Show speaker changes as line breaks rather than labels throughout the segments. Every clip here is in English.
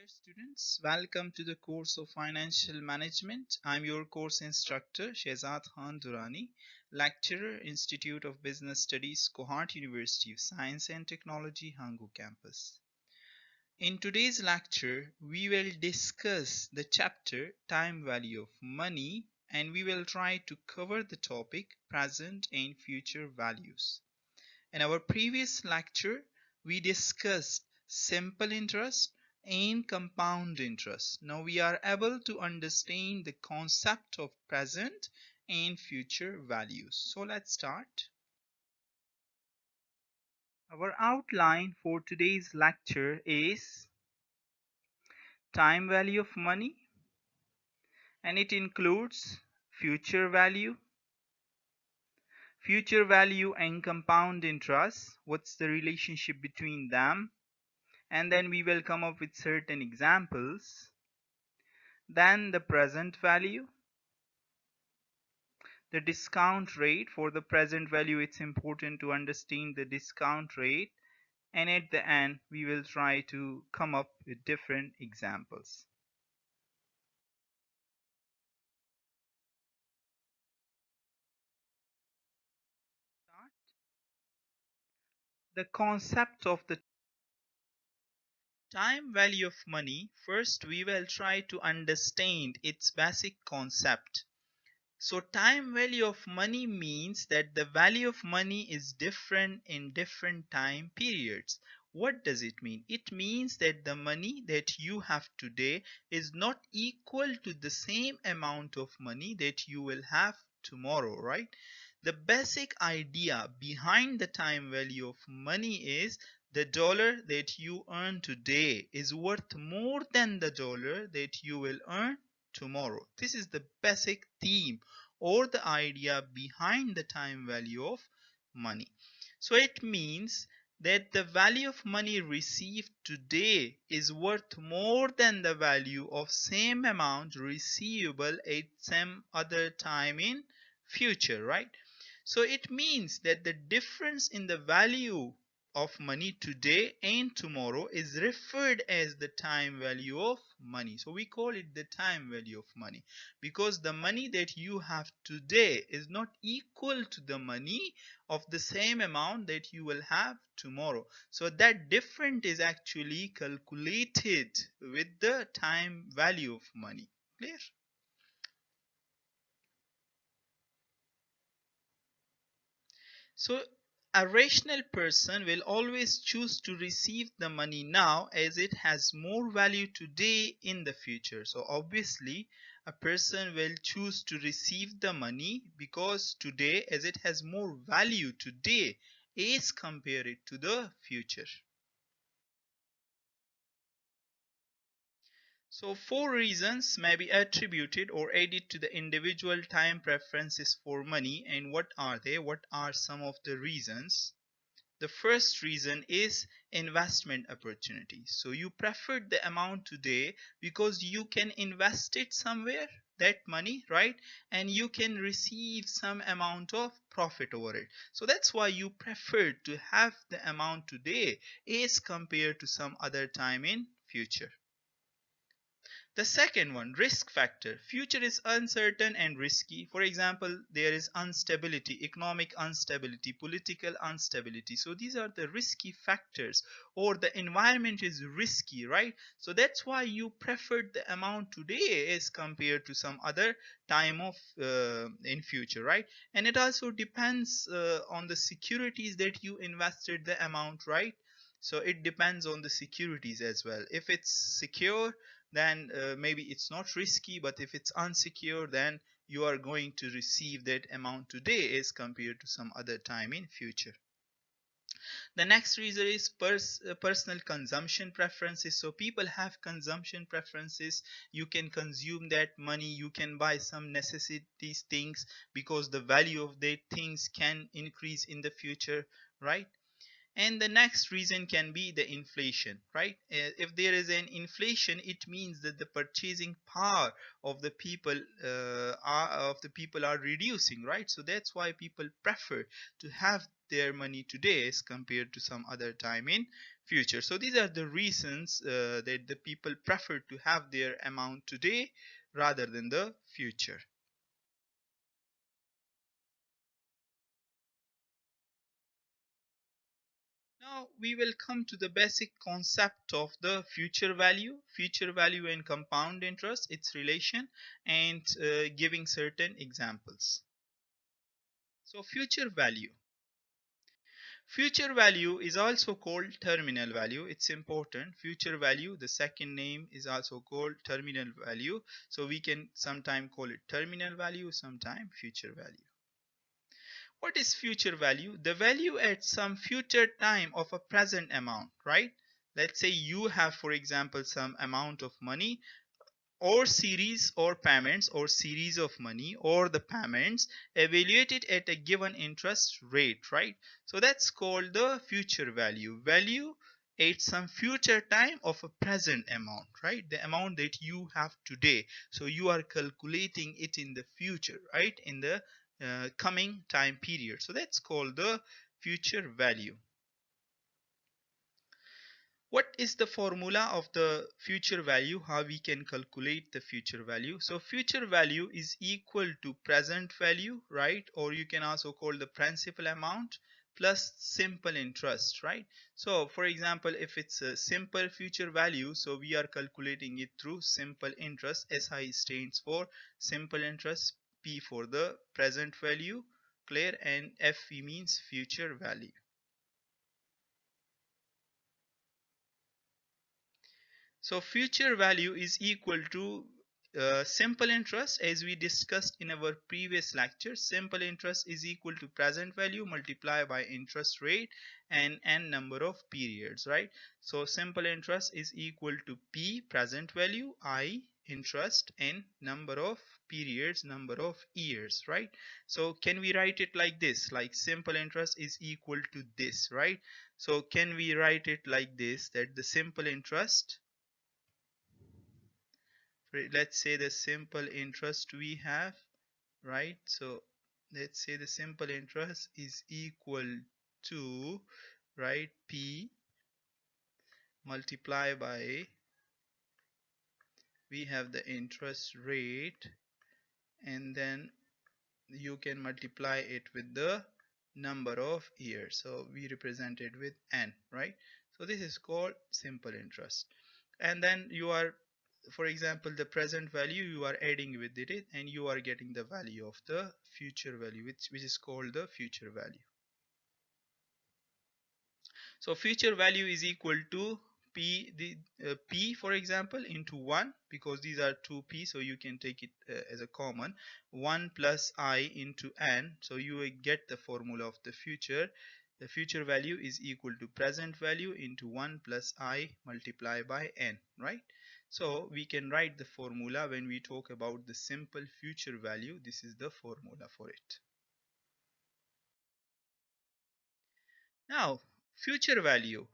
Dear students, welcome to the course of Financial Management. I'm your course instructor Shehzad Khan Durani, lecturer, Institute of Business Studies, Kohat University of Science and Technology, Hangu campus. In today's lecture, we will discuss the chapter Time Value of Money and we will try to cover the topic Present and Future Values. In our previous lecture, we discussed simple interest and compound interest. Now we are able to understand the concept of present and future values. So let's start. Our outline for today's lecture is time value of money, and it includes future value and compound interest. What's the relationship between them? And then we will come up with certain examples. Then the present value, the discount rate. For the present value, it's important to understand the discount rate, and at the end we will try to come up with different examples. The concept of the time value of money. First we will try to understand its basic concept. So time value of money means that the value of money is different in different time periods. What does it mean? It means that the money that you have today is not equal to the same amount of money that you will have tomorrow, right? The basic idea behind the time value of money is the dollar that you earn today is worth more than the dollar that you will earn tomorrow. This is the basic theme or the idea behind the time value of money. So it means that the value of money received today is worth more than the value of same amount receivable at some other time in future, right? So it means that the difference in the value of money today and tomorrow is referred as the time value of money. So we call it the time value of money because the money that you have today is not equal to the money of the same amount that you will have tomorrow. So that difference is actually calculated with the time value of money. Clear? So a rational person will always choose to receive the money now as it has more value today in the future. So obviously a person will choose to receive the money because today as it has more value today as compared to the future. So four reasons may be attributed or added to the individual time preferences for money. And what are they? What are some of the reasons? The first reason is investment opportunity. So you preferred the amount today because you can invest it somewhere, that money, right? And you can receive some amount of profit over it. So that's why you preferred to have the amount today as compared to some other time in future. The second one, risk factor. Future is uncertain and risky. For example, there is instability, economic instability, political instability. So these are the risky factors, or the environment is risky, right? So that's why you preferred the amount today as compared to some other time of in future, right? And it also depends on the securities that you invested the amount, right? So it depends on the securities as well. If it's secure, then maybe it's not risky, but if it's unsecure, then you are going to receive that amount today as compared to some other time in future. The next reason is personal consumption preferences. So people have consumption preferences. You can consume that money, you can buy some necessities things because the value of that things can increase in the future, right? And the next reason can be the inflation, right? If there is an inflation, it means that the purchasing power of the people are reducing, right? So that's why people prefer to have their money today as compared to some other time in future. So these are the reasons that the people prefer to have their amount today rather than the future. Now we will come to the basic concept of the future value and compound interest, its relation, and giving certain examples. So future value. Future value is also called terminal value. It's important. Future value, the second name is also called terminal value. So we can sometime call it terminal value, sometime future value. What is future value? The value at some future time of a present amount, right? Let's say you have, for example, some amount of money or series or payments or series of money or the payments evaluated at a given interest rate, right? So that's called the future value at some future time of a present amount, right? The amount that you have today, so you are calculating it in the future, right? In the coming time period, so that's called the future value. What is the formula of the future value? How we can calculate the future value? So future value is equal to present value, right? Or you can also call the principal amount plus simple interest, right? So for example, if it's a simple future value, so we are calculating it through simple interest. SI stands for simple interest, P for the present value, clear, and FV means future value. So future value is equal to simple interest, as we discussed in our previous lecture. Simple interest is equal to present value multiplied by interest rate and n number of periods, right? So simple interest is equal to P present value, I interest, and number of periods, number of years, right? So can we write it like this, like simple interest is equal to this, right? So can we write it like this, that the simple interest, let's say the simple interest we have, right? So let's say the simple interest is equal to, right, P multiply by, we have the interest rate, and then you can multiply it with the number of years, so we represent it with n, right? So this is called simple interest. And then you are, for example, the present value you are adding with it, and you are getting the value of the future value, which is called the future value. So future value is equal to P for example into 1, because these are 2P, so you can take it as a common, 1 plus I into n, so you will get the formula of the future. The future value is equal to present value into 1 plus I multiplied by n, right? So we can write the formula when we talk about the simple future value. This is the formula for it. Now, future value.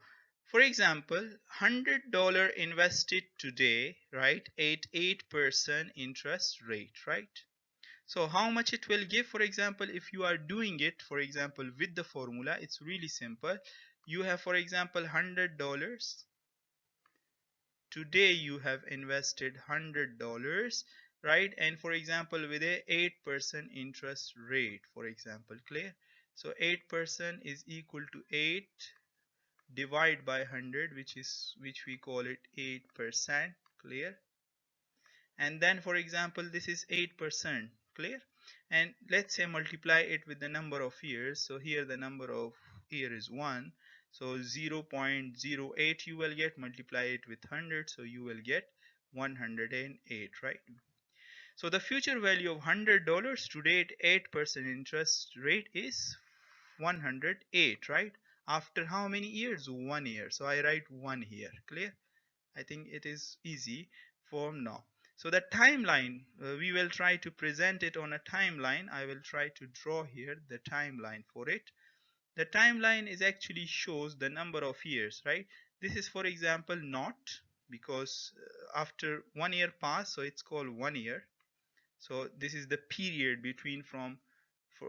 For example, $100 invested today, right, at 8% interest rate, right? So how much it will give, for example, if you are doing it, for example, with the formula, it's really simple. You have, for example, $100. Today you have invested $100, right? And for example, with a 8% interest rate, for example, clear? So 8% is equal to 8 divide by 100, which we call it 8%, clear? And then for example, this is 8%, clear? And let's say multiply it with the number of years. So here the number of year is 1, so 0.08 you will get, multiply it with 100, so you will get 108, right? So the future value of $100 today at 8% interest rate is 108, right? After how many years? 1 year. So I write 1 here. Clear? I think it is easy for now. So the timeline, we will try to present it on a timeline. I will try to draw here the timeline for it. The timeline is actually shows the number of years, right? This is, for example, not, because after 1 year pass, so it's called 1 year. So this is the period between from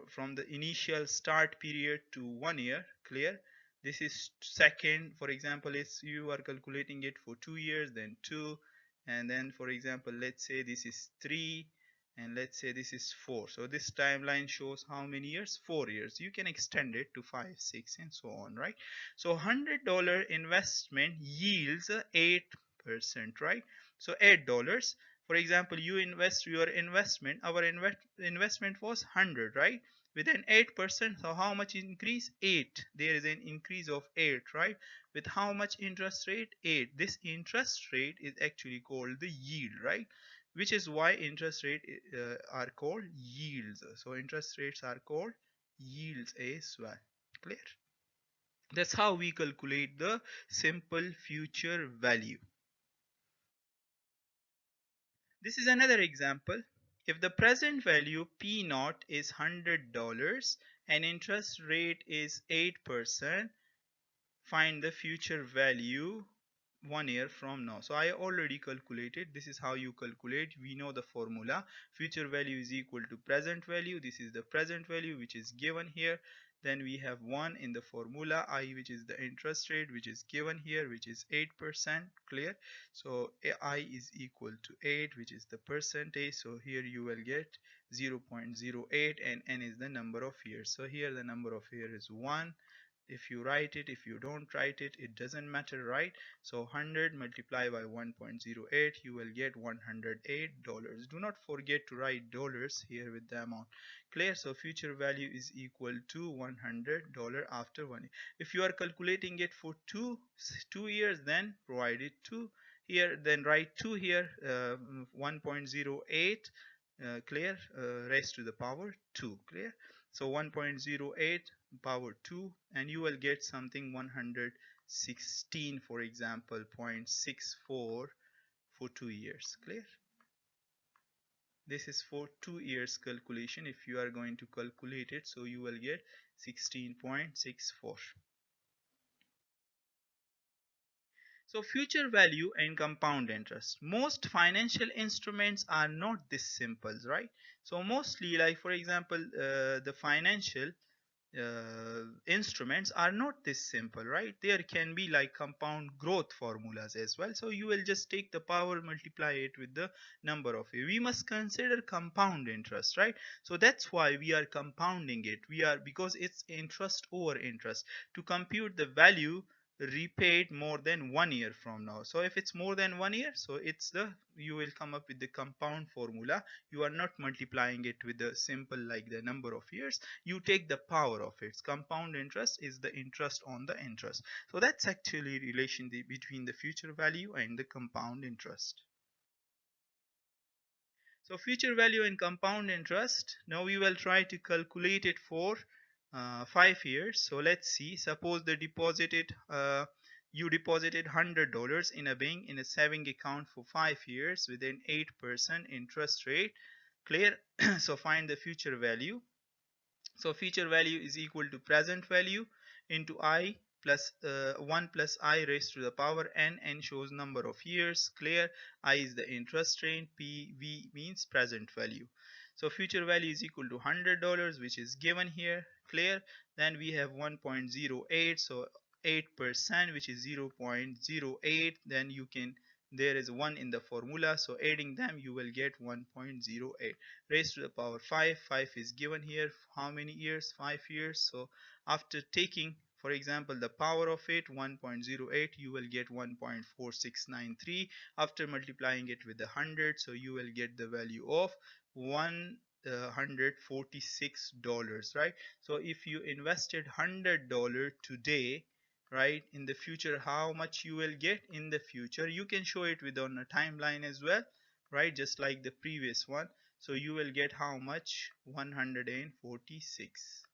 from the initial start period to 1 year. Clear? This is second. For example, if you are calculating it for 2 years, then 2, and then for example, let's say this is 3, and let's say this is 4. So this timeline shows how many years? 4 years. You can extend it to 5, 6, and so on, right? So $100 investment yields 8%, right? So $8. For example, you invest your investment, our investment was 100, right? With an 8%, so how much increase? 8. There is an increase of 8, right? With how much interest rate? 8. This interest rate is actually called the yield, right? Which is why interest rate are called yields. So interest rates are called yields as well. Clear? That's how we calculate the simple future value. This is another example. If the present value P naught is $100 and interest rate is 8%, find the future value 1 year from now. So I already calculated. This is how you calculate. We know the formula. Future value is equal to present value. This is the present value which is given here. Then we have 1 in the formula I, which is the interest rate, which is given here, which is 8%. Clear? So I is equal to 8, which is the percentage. So here you will get 0.08, and n is the number of years. So here the number of years is 1. If you write it, if you don't write it, it doesn't matter, right? So 100 multiplied by 1.08, you will get $108. Do not forget to write dollars here with the amount. Clear? So future value is equal to $100 after 1 year. If you are calculating it for two years, then provide it 2 here, then write 2 here, 1.08, clear, raised to the power 2. Clear? So 1.08 power 2, and you will get something 116, for example, 0.64 for 2 years. Clear? This is for 2 years calculation. If you are going to calculate it, so you will get 16.64. So future value and compound interest. Most financial instruments are not this simple, right? So mostly, like for example, the financial instruments are not this simple, right? There can be like compound growth formulas as well. So you will just take the power, multiply it with the number of years. We must consider compound interest, right? So that's why we are compounding it. We are, because it's interest over interest, to compute the value repaid more than 1 year from now. So if it's more than 1 year, so it's the, you will come up with the compound formula. You are not multiplying it with the simple like the number of years. You take the power of it. Compound interest is the interest on the interest. So that's actually relation between the future value and the compound interest. So future value and compound interest, now we will try to calculate it for 5 years. So let's see, suppose the deposited you deposited $100 in a bank in a saving account for 5 years with an 8% interest rate. Clear? So find the future value. So future value is equal to present value into I plus 1 plus I raised to the power n. N shows number of years. Clear? I is the interest rate. PV means present value. So future value is equal to $100, which is given here. Clear? Then we have 1.08, so 8%, which is 0.08. Then you can, there is 1 in the formula, so adding them you will get 1.08 raised to the power 5. 5 is given here. How many years? 5 years. So after taking, for example, the power of it, 1.08, you will get 1.4693. After multiplying it with the 100, so you will get the value of $146, right? So if you invested $100 today, right, in the future, how much you will get in the future? You can show it with on a timeline as well, right, just like the previous one. So you will get how much? 146.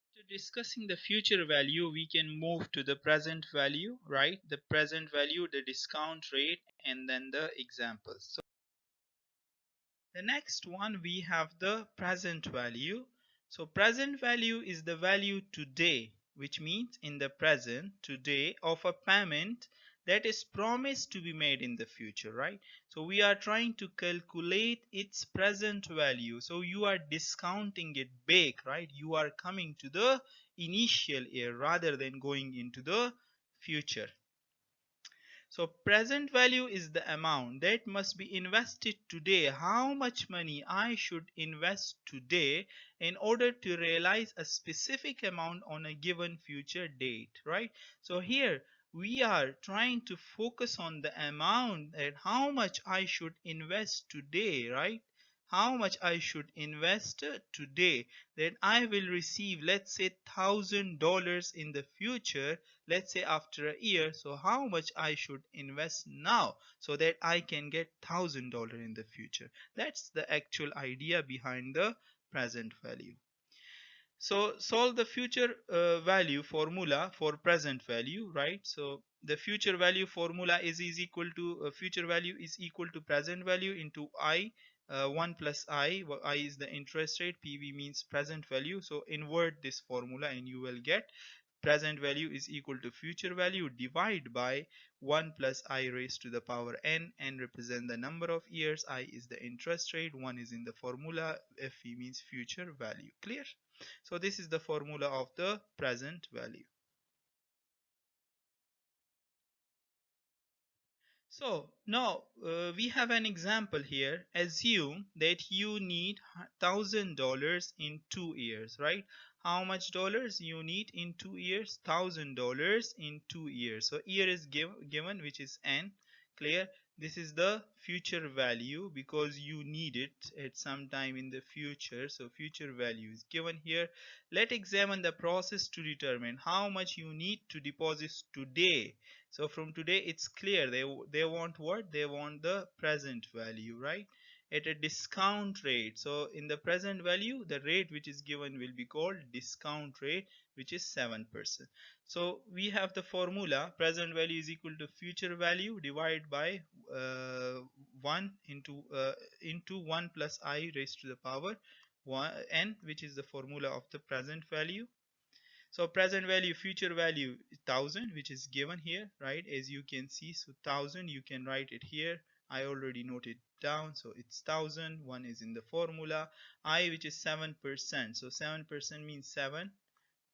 After discussing the future value, we can move to the present value, right? The present value, the discount rate, and then the examples. So the next one, we have the present value. So present value is the value today, which means in the present today of a payment that is promised to be made in the future, right? So we are trying to calculate its present value. So you are discounting it back, right? You are coming to the initial year rather than going into the future. So present value is the amount that must be invested today. How much money I should invest today in order to realize a specific amount on a given future date, right? So here we are trying to focus on the amount and how much I should invest today, right? How much I should invest today that I will receive, let's say, $1,000 in the future, let's say after a year. So how much I should invest now so that I can get $1,000 in the future. That's the actual idea behind the present value. So solve the future value formula for present value, right? So the future value formula is equal to future value is equal to present value into I. 1 plus I is the interest rate, PV means present value. So invert this formula and you will get present value is equal to future value divide by 1 plus I raised to the power n represent the number of years, I is the interest rate, 1 is in the formula, FV means future value. Clear? So this is the formula of the present value. So now we have an example here. Assume that you need $1,000 in 2 years, right? How much dollars you need in 2 years? $1,000 in 2 years. So year is given, which is n. Clear? This is the future value because you need it at some time in the future. So future value is given here. Let's examine the process to determine how much you need to deposit today. So from today it's clear they want what? They want the present value, right? At a discount rate. So in the present value, the rate which is given will be called discount rate, which is 7%. So we have the formula present value is equal to future value divided by 1 into 1 plus I raised to the power 1 n, which is the formula of the present value. So present value, future value is 1000, which is given here, right? As you can see, so 1000, you can write it here. I already noted down, so it's 1000. One is in the formula. I, which is 7%. So 7% means 7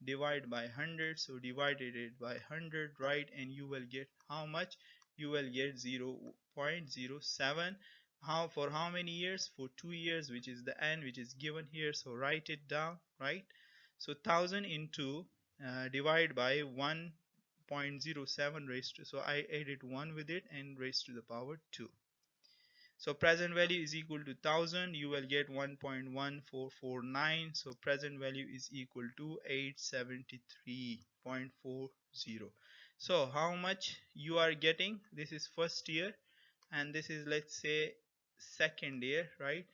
divide by 100. So divided it by 100, right? And you will get how much? You will get 0.07. How for how many years? For 2 years, which is the n, which is given here. So write it down, right? So 1000 into divide by 1.07 raised to, so I added 1 with it and raised to the power 2. So present value is equal to 1000, you will get 1.1449. So present value is equal to 873.40. So how much you are getting? This is first year and this is, let's say, second year, right?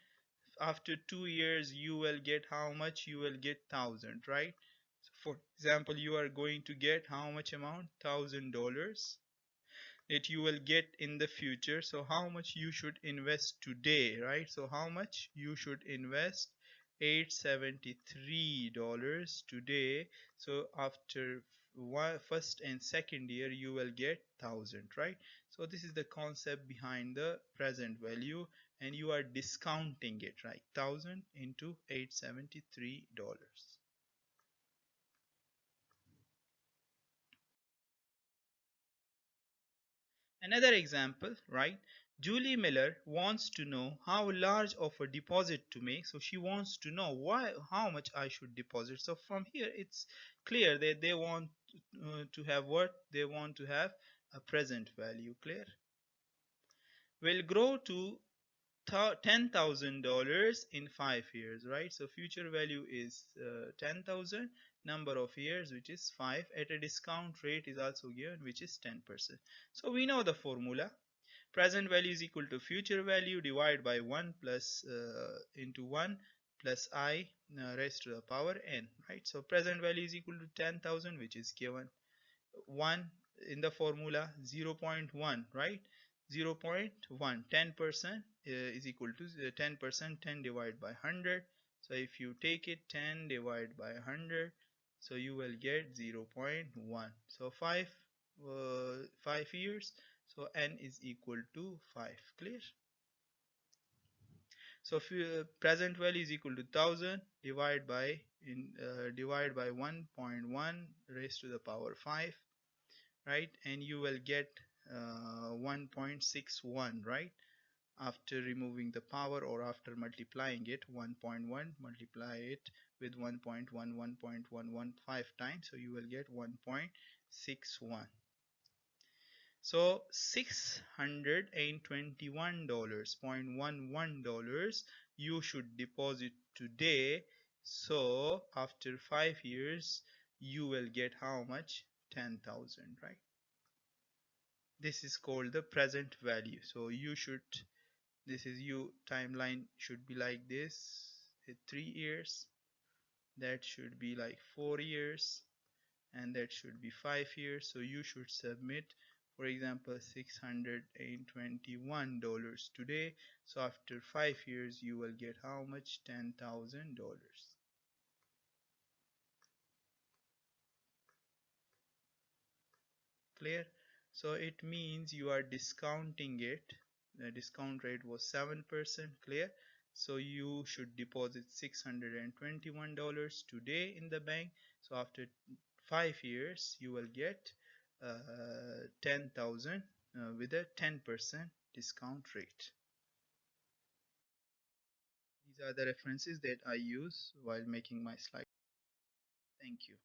After 2 years you will get how much? You will get 1000, right? So for example, you are going to get how much amount? $1000 that you will get in the future. So how much you should invest today, right? So how much you should invest? $873 today. So after first and second year you will get 1000, right? So this is the concept behind the present value and you are discounting it, right? 1000 into $873. Another example, right? Julie Miller wants to know how large of a deposit to make. So she wants to know how much I should deposit. So from here, it's clear that they want to have what? They want to have a present value. Clear? Will grow to $10,000 in 5 years, right? So future value is 10,000, number of years which is 5, at a discount rate is also given, which is 10%. So we know the formula. Present value is equal to future value divided by 1 plus into 1 plus I raised to the power n, right? So present value is equal to 10,000, which is given. 1 in the formula, 0 0.1, right? 0 0.1, 10% is equal to 10%, 10 divided by 100. So if you take it 10 divided by 100, so you will get 0.1. So 5 years, so n is equal to 5. Clear? So if present value is equal to 1000, divide by 1.1 raised to the power 5, right? And you will get 1.61, right? After removing the power or after multiplying it, 1.1 multiply it with 1.11.115 times, so you will get 1.61. So $621.11 you should deposit today. So after 5 years you will get how much? 10,000, right? This is called the present value. So you should, this is you timeline should be like this, 3 years, that should be like 4 years, and that should be 5 years. So you should submit, for example, $621 today. So after 5 years you will get how much? $10,000. Clear? So it means you are discounting it. The discount rate was 7%. Clear? So you should deposit $621 today in the bank. So after 5 years you will get 10,000 with a 10% discount rate. These are the references that I use while making my slide. Thank you.